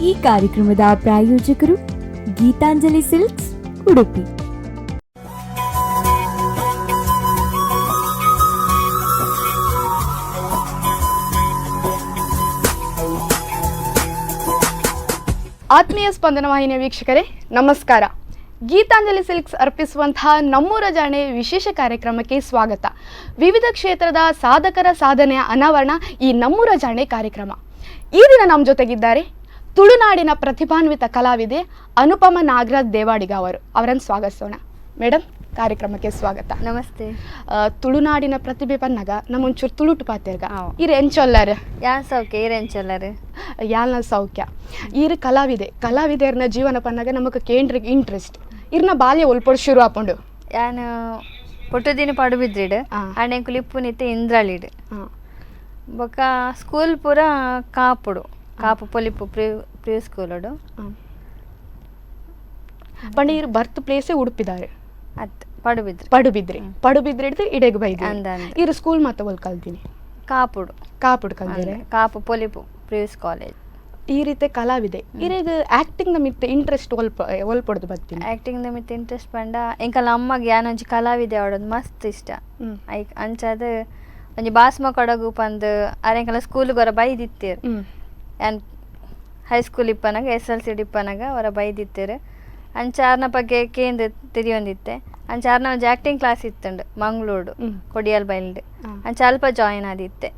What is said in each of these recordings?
ಈ ಕಾರ್ಯಕ್ರಮದ ಪ್ರಾಯೋಜಕರು ಗೀತಾಂಜಲಿ ಸಿಲ್ಕ್ಸ್ ಉಡುಪಿ. ಆತ್ಮೀಯ ಸ್ಪಂದನ ವಾಹಿನಿಯ ವೀಕ್ಷಕರೇ ನಮಸ್ಕಾರ. ಗೀತಾಂಜಲಿ ಸಿಲ್ಕ್ಸ್ ಅರ್ಪಿಸುವಂತಹ ನಮ್ಮೂರ ಜಾಣೆ ವಿಶೇಷ ಕಾರ್ಯಕ್ರಮಕ್ಕೆ ಸ್ವಾಗತ. ವಿವಿಧ ಕ್ಷೇತ್ರದ ಸಾಧಕರ ಸಾಧನೆಯ ಅನಾವರಣ ಈ ನಮ್ಮೂರ ಜಾಣೆ ಕಾರ್ಯಕ್ರಮ. ಈ ದಿನ ನಮ್ಮ ಜೊತೆಗಿದ್ದಾರೆ ತುಳುನಾಡಿನ ಪ್ರತಿಭಾನ್ವಿತ ಕಲಾವಿದೆ ಅನುಪಮ ನಾಗರಾಜ್ ದೇವಾಡಿಗ ಅವರನ್ನು ಸ್ವಾಗತಿಸೋಣ. ಮೇಡಮ್, ಕಾರ್ಯಕ್ರಮಕ್ಕೆ ಸ್ವಾಗತ. ನಮಸ್ತೆ. ತುಳುನಾಡಿನ ಪ್ರತಿಭೆ ಪನ್ನಗ ನಮ್ಮೊಂಚೂರು ತುಳುಟು ಪಾತೆರ್ಗ ಇರು ಎಂಚೊಲ್ಲರ್ ಯಾನ್ ಸೌಖ್ಯ ಇರು ಎಂಚೊಲ್ಲರ್ ಯಾಲ್ನ ಸೌಖ್ಯ ಇರು ಕಲಾವಿದೆರ್ನ ಜೀವನ ಪನ್ನಗ ನಮಕ್ ಕೇಂದ್ರಿಗೆ ಇಂಟ್ರೆಸ್ಟ್ ಇರ್ನ ಬಾಲ್ಯ ಒಲ್ಪೊಡು ಶುರು ಆಪುಂಡು. ಯಾನ್ ಪೊಟ್ಟುದಿನ ಪಡುಬಿದ್ರಿಡ್ ಆಣೆ ಕುಲಿಪ್ಪು ನಿತ್ತೆ ಇಂದ್ರಾಳಿಡ್ ಬೊಕ ಸ್ಕೂಲ್ ಪೂರ ಕಾಪು ಪೊಲಿಪ್ಪು ಪ್ರೀ ಸ್ಕೂಲಡು ಪಂಡ ಇರು ಬರ್ತ್ ಪ್ಲೇಸೇ ಉಡುಪಿದಾರೆ ಅತ್ ಪಡುಬಿದ್ರಿ ಹಿಡಿದು ಇಡೆಗ್ ಬೈದಿ ಇರು ಸ್ಕೂಲ್ ಮಾತ ಒಲ್ ಕಲ್ತೀನಿ ಕಾಪುಡು ಕಲ್ತಿರೆ ಕಾಪು ಪೊಲಿಪು ಪ್ರೀವಿಯಸ್ ಕಾಲೇಜ್. ಈ ರೀತಿ ಕಲಾವಿದೆ ಇರೇಗ ಆಕ್ಟಿಂಗ್ ಮಿತ್ತ ಇಂಟ್ರೆಸ್ಟ್ ಒಲ್ಪೊಡ್ದು ಬರ್ತೀನಿ. ಆಕ್ಟಿಂಗ್ ಮಿತ್ತ ಇಂಟ್ರೆಸ್ಟ್ ಪಂಡ ಎಂಕಲ್ಲ ಅಮ್ಮಗೆ ಯಾನೊಂಜಿ ಕಲಾವಿದೆ ಆಡೋದು ಮಸ್ತ್ ಇಷ್ಟ. ಐಕ್ ಅಂಚದ ಒಂಜಿ ಬಾಸ್ಮ ಕೊಡಗು ಪಂದ್ ಅರೆಂಕಲ್ಲ ಸ್ಕೂಲ್ ಗೊರ ಬೈದಿತ್ತೇರು. ಯಾನ್ ಹೈಸ್ಕೂಲ್ ಇಪ್ಪನಾಗ SLC ಇಪ್ಪನಾಗ ಅವರ ಬೈದಿತ್ತೇರು. ಅಂಚಾರ್ನ ಬಗ್ಗೆ ಕೇಂದ್ರ ತಿರಿಯೊಂದಿತ್ತೆ. ಅಂಚಾರ್ನ ಒಂಜಿ ಆಕ್ಟಿಂಗ್ ಕ್ಲಾಸ್ ಇತ್ತುಂಡು ಮಂಗ್ಳೂರು ಕೊಡಿಯಲ್ ಬೈಲ್ಡ್. ಅಂಚ ಅಲ್ಪ ಜಾಯಿನ್ ಆದಿತ್ತೆ.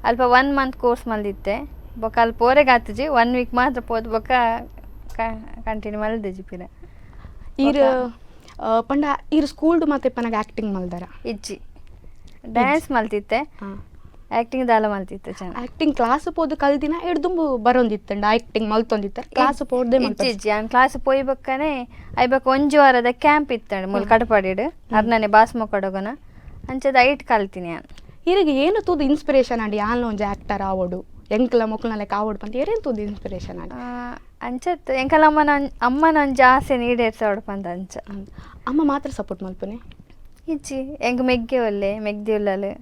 ಅಲ್ಪ 1 ಮಂತ್ ಕೋರ್ಸ್ ಮಲ್ದಿತ್ತೆ. ಬೊಕ ಅಲ್ಪ ಓರೆಗೆ ಆತುಜಿ 1 ವೀಕ್ ಮಾತ್ರ ಪೋದು ಬೊಕ ಕಂಟಿನ್ಯೂ ಮಲ್ದಿಜಿ ಪಿರ. ಇರು ಪಂಡ ಇರು ಸ್ಕೂಲ್ಡು ಮತ್ತೆ ಪನಗ ಆಕ್ಟಿಂಗ್ ಮಲ್ದಾರ ಇಜ್ಜಿ ಡ್ಯಾನ್ಸ್ ಮಲ್ತಿತ್ತೆ, ಆಕ್ಟಿಂಗ್ ದಾಲ ಮಲ್ತಿತ್ತೆ. ಆಕ್ಟಿಂಗ್ ಕ್ಲಾಸ್ ಪೋದು ಕಲ್ದಿನ ಎಡ್ದುಂಬು ಬರೋಂದಿತ್ತಂಡ ಆಕ್ಟಿಂಗ್ ಮಲ್ತೊಂದಿತ್ತ ಕ್ಲಾಸ್ ಪೋರ್ದೆ ಇಜ್ಜಿ ಅವ್ನು ಕ್ಲಾಸ್ ಪೋಯ್ಬಕ್ಕನೆ ಐಬಕ್ ಒಂಜು ವಾರದ ಕ್ಯಾಂಪ್ ಇತ್ತಂಡು ಮುಲ್ ಕಡಪಾಡಿಡು ಅರ್ನನೆ ಬಾಸ್ಮ ಕೊಡಗೋನ ಅಂಚದ ಐಟ್ ಕಲ್ತೀನಿ ನಾನು. ಇರಿಗೆ ಏನು ತೂದು ಇನ್ಸ್ಪಿರೇಷನ್ ಅಂಡಿ ಆನ್ಲ ಒಂಜಿ ಆಕ್ಟರ್ ಆವೋಡು ಎಂಕಲ ಮೊಕ್ಕಲ ಲೆಕ್ಕ ಆವೋಡು ಪಂತ ಏನೇನು ತೂದು ಇನ್ಸ್ಪಿರೇಷನ್ ಅಂಡಿ ಅಂಚತ್ ಎಂಕಲ ಅಮ್ಮನ ಒಂಜಿ ಆಸೆ ಈಡೇರ್ಸೋಡು ಪಂತ ಅಂಚ. ಅಮ್ಮ ಮಾತ್ರ ಸಪೋರ್ಟ್ ಮಲ್ಪನೆ ಇಜ್ಜಿ ಎಂಗ್ ಮೆಗ್ದಿ ಉಲ್ಲಲು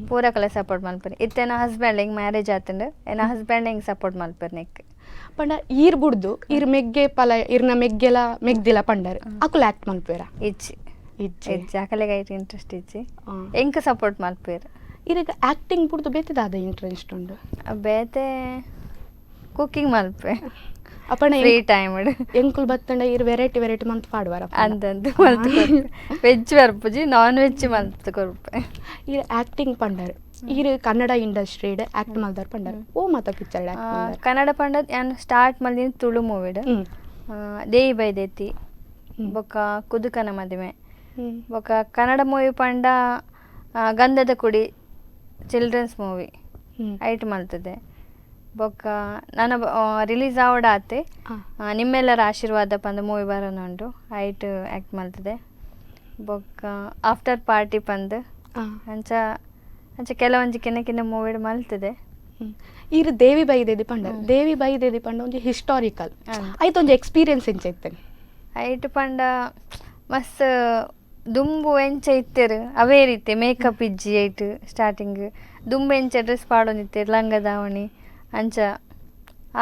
ಪೂರ ಕಲ ಸಪೋರ್ಟ್ ಮಲ್ಪನೆ. ಇತ್ತೆ ಹಸ್ಬೆಂಡ್ ಹಿಂಗೆ ಮ್ಯಾರೇಜ್ ಆತಂಡು ಹಸ್ಬೆಂಡ್ ಹಿಂಗೆ ಸಪೋರ್ಟ್ ಮಲ್ಪರ್ ನೆಕ್ ಪಂಡ ಈರ್ ಬುಡ್ದು ಇರ್ ಮೆಗ್ಗೆ ಪಲ ಇರ್ನ ಮೆಗ್ಗೆಲ ಮೆಗ್ದಿಲ ಪಂಡರ್ ಅಕುಲ ಆಕ್ಟ್ ಮಲ್ಪೇರ ಇಜ್ಜಿ ಅಕಲೆಗೆ ಐಟ್ ಇಂಟ್ರೆಸ್ಟ್ ಇಜ್ಜಿ ಎಂಕ್ ಸಪೋರ್ಟ್ ಮಲ್ಪೇರ. ಇರಗ ಆಕ್ಟಿಂಗ್ ಬುಡ್ದು ಬೇತೆದಾದ ಇಂಟ್ರೆಸ್ಟ್ ಉಂಡು ಬೇತೆ ಕುಕಿಂಗ್ ಮಲ್ಪೆ ಅಪ್ಪಣ ಫ್ರೀ ಟೈಮ್ ಎಂಕುಲ್ ಬತ್ತಂಡ ಇರ್ ವೆರೈಟಿ ಮಂತ್ ಪಾಡುವಾರ ಅಂದಂದು ಮಲ್ತು ವೆಜ್ ಬರ್ಪುಜಿ ನಾನ್ ವೆಜ್ ಮಲ್ತು ಕೊರ್ಪೆ. ಇರ್ ಆಕ್ಟಿಂಗ್ ಪಂಡರ್ ಇರ್ ಕನ್ನಡ ಇಂಡಸ್ಟ್ರಿಡ್ ಆಕ್ಟ್ ಮಲ್ದಾರ್ ಪಂಡರ್ ಓ ಮಾತ ಪಿಕ್ಚರ್ ಕನ್ನಡ ಪಂಡ ನಾನು ಸ್ಟಾರ್ಟ್ ಮಲ್ದಿನ ತುಳು ಮೂವಿಡ್ ದೇಯಿ ಬೈದೇತಿ ಬೊಕ್ಕ ಕುದುಕನ ಮದುವೆ ಬೊಕ್ಕ ಕನ್ನಡ ಮೂವಿ ಪಂಡ ಗಂಧದ ಕುಡಿ ಚಿಲ್ಡ್ರನ್ಸ್ ಮೂವಿ ಐಟ್ ಮಲ್ತದೆ. ಬೊಕ್ಕ ನಾನು ರಿಲೀಸ್ ಆವಡ ಆತೆ ನಿಮ್ಮೆಲ್ಲರ ಆಶೀರ್ವಾದ ಪಂದ ಮೂವಿ ಬರೋನುಂಟು ಐಟ್ ಆ್ಯಕ್ಟ್ ಮಲ್ತದೆ. ಬೊಕ್ಕ ಆಫ್ಟರ್ ಪಾರ್ಟಿ ಪಂದ್ ಅಂಚ ಕೆಲವೊಂಜಿ ಕಿನ್ನ ಮೂವಿ ಮಲ್ತದೆ. ಇರು ದೇವಿ ಬೈದೇದಿ ಪಂಡ ಒಂಜಿ ಹಿಸ್ಟಾರಿಕಲ್ ಐತ್ ಒಂಜಿ ಎಕ್ಸ್ಪೀರಿಯನ್ಸ್ ಎಂಚ ಇತ್ತೇನೆ ಐಟ್ ಪಂಡ ಮಸ್ತ್ ದುಂಬು ಎಂಚ ಇತ್ತೇರು ಅವೇ ರೀತಿ ಮೇಕಪ್ ಇಜ್ಜಿ ಐಟ್ ಸ್ಟಾರ್ಟಿಂಗ್ ದುಂಬು ಎಂಚ ಡ್ರೆಸ್ ಪಾಡೊಂದಿತ್ತೇರು ಲಂಗ ದಾವಣಿ ಅಂಚ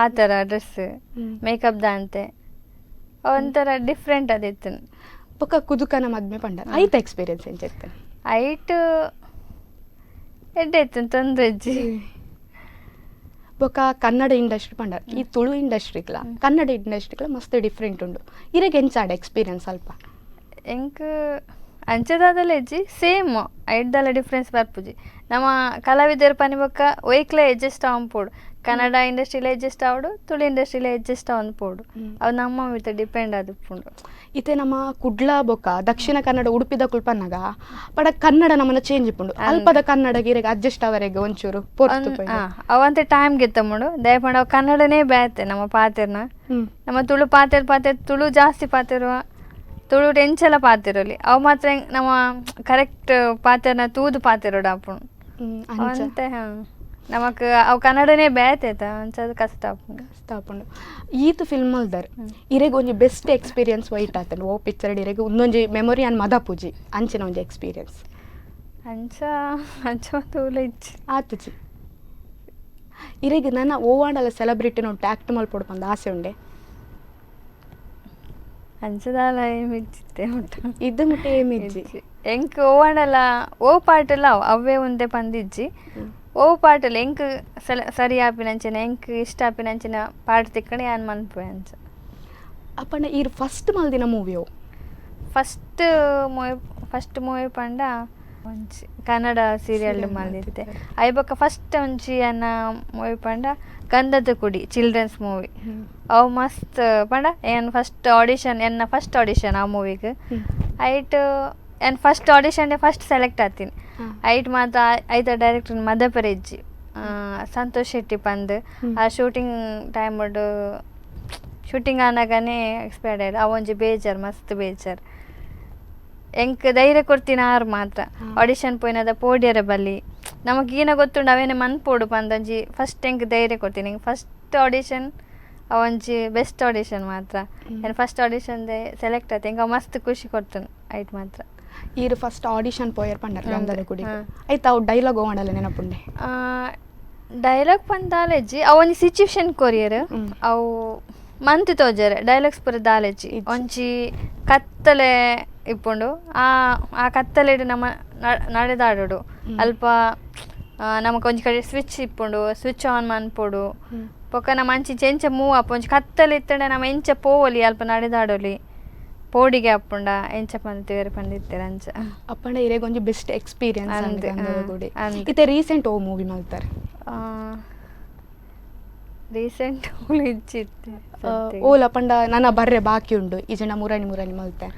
ಆ ಥರ ಡ್ರೆಸ್ ಮೇಕಪ್ ದಾಂತೆ ಒಂಥರ ಡಿಫ್ರೆಂಟ್ ಅದಿತ್ತು. ಬೊಕ್ಕ ಕುದುಕನ ಮದ್ಮೆ ಪಂಡ ಐತ ಎಕ್ಸ್ಪೀರಿಯನ್ಸ್ ಎಂಚ ಇತ್ತೇನೆ ಐಟ್ ಎಡ್ಡೆತ್ತು ತೊಂದ್ರೆ ಇಜ್ಜಿ. ಬೊಕ್ಕ ಕನ್ನಡ ಇಂಡಸ್ಟ್ರಿ ಪಂಡ ಈ ತುಳು ಇಂಡಸ್ಟ್ರಿಗ್ಲ ಕನ್ನಡ ಇಂಡಸ್ಟ್ರಿಗ್ಲ ಮಸ್ತ್ ಡಿಫ್ರೆಂಟ್ ಉಂಡು. ಇರಗೆ ಎಂಚಾಡ ಎಕ್ಸ್ಪೀರಿಯನ್ಸ್ ಸ್ವಲ್ಪ ಎಂಕ್ ಅಂಚದಾದಲ್ಲ ಇಜ್ಜಿ ಸೇಮ್ ಐಟ್ದಲ್ಲ ಡಿಫ್ರೆನ್ಸ್ ಬರ್ಪುಜಿ. ನಮ್ಮ ಕಲಾವಿದರ ಪನಿ ಬೊಕ್ಕ ಒಯ್ಕ್ಲೆ ಅಡ್ಜಸ್ಟ್ ಆವನ್ಪೋಡು ಕನ್ನಡ ಇಂಡಸ್ಟ್ರಿಲ ಅಡ್ಜಸ್ಟ್ ಆವಡು ತುಳು ಇಂಡಸ್ಟ್ರಿಲ ಅಡ್ಜಸ್ಟ್ ಆವನ್ ಪೋಡು ಅವು ನಮ್ಮ ಮಿತ್ತ ಡಿಪೆಂಡ್ ಆದುಪ್ಪುಂಡು. ಇತ್ತೆ ನಮ್ಮ ಕುಡ್ಲ ಬೊಕ್ಕ ದಕ್ಷಿಣ ಕನ್ನಡ ಉಡುಪಿದ ಕುಲ್ಪನ್ನಾಗ ಪಡ ಕನ್ನಡ ನಮ್ಮನ್ನ ಚೇಂಜ್ ಇಪ್ಪುಂಡು ಅಲ್ಪದ ಕನ್ನಡ ಗಿರೆಗೆ ಅಡ್ಜಸ್ಟ್ ಅವರೆಗೆ ಒಂಚೂರು ಅವಂತೆ ಟೈಮ್ ಗೆತ್ತಮ್ಮಡು ದಯಪಂಡ ಅವು ಕನ್ನಡನೇ ಬೇತೆ ನಮ್ಮ ಪಾತೆರ್ನ ನಮ್ಮ ತುಳು ಪಾತೆರ್ ತುಳು ಜಾಸ್ತಿ ಪಾತೆರುವ ತುಳು ಎಂಚೆಲ್ಲ ಪಾತಿರೋಲಿ ಅವು ಮಾತ್ರ ನಮ್ಮ ಕರೆಕ್ಟ್ ಪಾತೆರ್ನ ತೂದು ಪಾತಿರೋಡು ಆಪುಂಡು ಅಂತೆ ನಮಕ್ ಅವು ಕನ್ನಡನೇ ಬೇತೈತ ಅಂಚದು ಕಷ್ಟ ಆಪುಂಡು. ಈತು ಫಿಲ್ಮ್ ಅಲ್ದರ್ ಇರೆಗೆ ಒಂಜಿ ಬೆಸ್ಟ್ ಎಕ್ಸ್ಪೀರಿಯನ್ಸ್ ವೈಟ್ ಆತಂಡು ಓ ಪಿಕ್ಚರ್ ಇರೆಗೆ ಒಂದೊಂಜಿ ಮೆಮೊರಿ ಅನ್ ಮದಪುಜಿ ಅಂಚಿನ ಒಂಜಿ ಎಕ್ಸ್ಪೀರಿಯನ್ಸ್ ಅಂಚ ತೂಲ ಇಜ್ಜಿ ಆತುಜಿ ಇರೆಗ್ ನನ್ನ ಓವಾಂಡಲ ಸೆಲೆಬ್ರಿಟಿ ನೋಟ್ ಆ್ಯಕ್ಟ್ ಮಲ್ಪೊಡು ಪಂದ ಆಸೆ ಉಂಡೆ ಅಂಚದಾಲ ಏಮಿಜ್ಜಿತ್ತೆ ಉಂಟು ಇದು ಮುಟ್ಟೆ ಏಮಿಜ್ಜಿ ಎಂಕ್ ಓವಾಂಡಲ ಓ ಪಾಟಲ್ಲ ಅವೇ ಒಂದೇ ಪಂದಿಜ್ಜಿ ಓ ಪಾಟಲ್ಲ ಎಂಕ್ ಸರಿ ಆಪಿನಂಚಿನ ಎಂಕ್ ಇಷ್ಟ ಆಪಿನಂಚಿನ ಪಾಟ್ ತಿಕ್ಕಣೆ ಯಾನ್ ಮನ್ಪುವೆ ಅಂಚ ಅಪ್ಪಣ್ಣ ಈರು ಫಸ್ಟ್ ಮಲ್ದಿನ ಮೂವಿಯೋ ಫಸ್ಟ್ ಮೂವಿ ಪಂಡ ಒಂಚಿ ಕನ್ನಡ ಸೀರಿಯಲ್ ಮಲ್ದಿತ್ತೆ ಐಬಕ್ಕ ಫಸ್ಟ್ ಒಂಚಿ ಅನ್ನ ಮೂವಿ ಪಂಡ ಗಂಧದ ಕುಡಿ ಚಿಲ್ಡ್ರನ್ಸ್ ಮೂವಿ ಅವು ಮಸ್ತ್ ಪಂಡ ಏನು ಫಸ್ಟ್ ಆಡಿಷನ್ ಆ ಮೂವಿಗೆ ಐಟ್ ಏನು ಫಸ್ಟ್ ಆಡಿಷನ್ ಫಸ್ಟ್ ಸೆಲೆಕ್ಟ್ ಆತೀನಿ ಐಟ್ ಮಾತ್ರ ಐತ ಡೈರೆಕ್ಟರ್ ಮದಪರೆಜ್ಜಿ ಸಂತೋಷ್ ಶೆಟ್ಟಿ ಪಂದ್ ಆ ಶೂಟಿಂಗ್ ಆನಾಗನೇ ಎಕ್ಸ್ಪೈರ್ಡ್ ಆಯ್ತು ಅವೊಂಜಿ ಬೇಜಾರು ಮಸ್ತ್ ಬೇಜಾರು ಎಂಕ್ ಧೈರ್ಯ ಕೊಡ್ತೀನಿ ಆರು ಮಾತ್ರ ಆಡಿಷನ್ ಪೋಯ್ನದ ಪೋಡಿಯರ ಬಲ್ಲಿ ನಮಗೆ ಈನ ಗೊತ್ತುಂಡು ಅವೇನೆ ಮನ್ಪೋಡು ಪಂದೊಂಜಿ ಫಸ್ಟ್ ಎಂಕ್ ಧೈರ್ಯ ಕೊಡ್ತೀನಿ ಫಸ್ಟ್ ಆಡಿಷನ್ ಅವೊಂಜಿ ಬೆಸ್ಟ್ ಆಡಿಷನ್ ಮಾತ್ರ ಏನು ಫಸ್ಟ್ ಆಡಿಷನ್ದೆ ಸೆಲೆಕ್ಟ್ ಆಯ್ತು ಎಂಕ ಮಸ್ತ್ ಖುಷಿ ಕೊಡ್ತಾನೆ ಐಟ್ ಮಾತ್ರ ಈರು ಫಸ್ಟ್ ಆಡಿಷನ್ ಪೋಯರ್ ಪಂಡರ್ ಗಂಧದ ಕುಡಿ ಆಯ್ತು ಅವು ಡೈಲಾಗ್ ಹೋಗಂಡಲ್ಲ ನೆನಪುಂಡೆ ಡೈಲಾಗ್ ಪಂದಾಲೆಜ್ಜಿ ಅವೊಂಜಿ ಸಿಚುವೇಶನ್ ಕೊರಿಯರ್ ಅವು ಮಂತ್ ತೋಜರೆ ಡೈಲಾಗ್ಸ್ ಪೂರ ದಾಲೆಜ್ಜಿ ಒಂಜಿ ಕತ್ತಲೆ ಇಪ್ಪುಂಡು ಆ ಕತ್ತಲೆಡು ನಮ್ಮ ನಡೆದಾಡೋಡು ಅಲ್ಪ ನಮಕ್ ಒಂಜಿ ಕಡೆ ಸ್ವಿಚ್ ಇಪ್ಪುಂಡು ಸ್ವಿಚ್ ಆನ್ ಮನ್ಪೋಡು ಪೊಕ್ಕ ನಮ್ಮ ಅಂಚಿ ಎಂಚ ಮೂವ್ ಅಪ್ಪ ಒಂಜಿ ಕತ್ತಲೆ ಇತ್ತಂಡೆ ನಮ್ಮ ಎಂಚ ಪೋವಲಿ ಅಲ್ಪ ನಡೆದಾಡೋಲಿ ಪೋಡಿಗೆ ಅಪ್ಪುಂಡ ಎಂಚ ಪಂತಿವೇರು ಪಂದಿತ್ತೇರ ಅಂಚ ಅಪ್ಪಂಡ ಇರೇಗ ಒಂಜಿ ಬೆಸ್ಟ್ ಎಕ್ಸ್ಪೀರಿಯನ್ಸ್ ಇತ್ತೆ ರೀಸೆಂಟ್ ಓ ಮೂವಿ ಮಲ್ತಾರೆ ರೀಸೆಂಟ್ ಇಜ್ಜಿತ್ತೆ ಓಲ್ ಅಪ್ಪಂಡ ನನ್ನ ಬರ್ರೆ ಬಾಕಿ ಉಂಡು ಈಜನ ಮುರಾಣಿ ಮಲ್ತೆ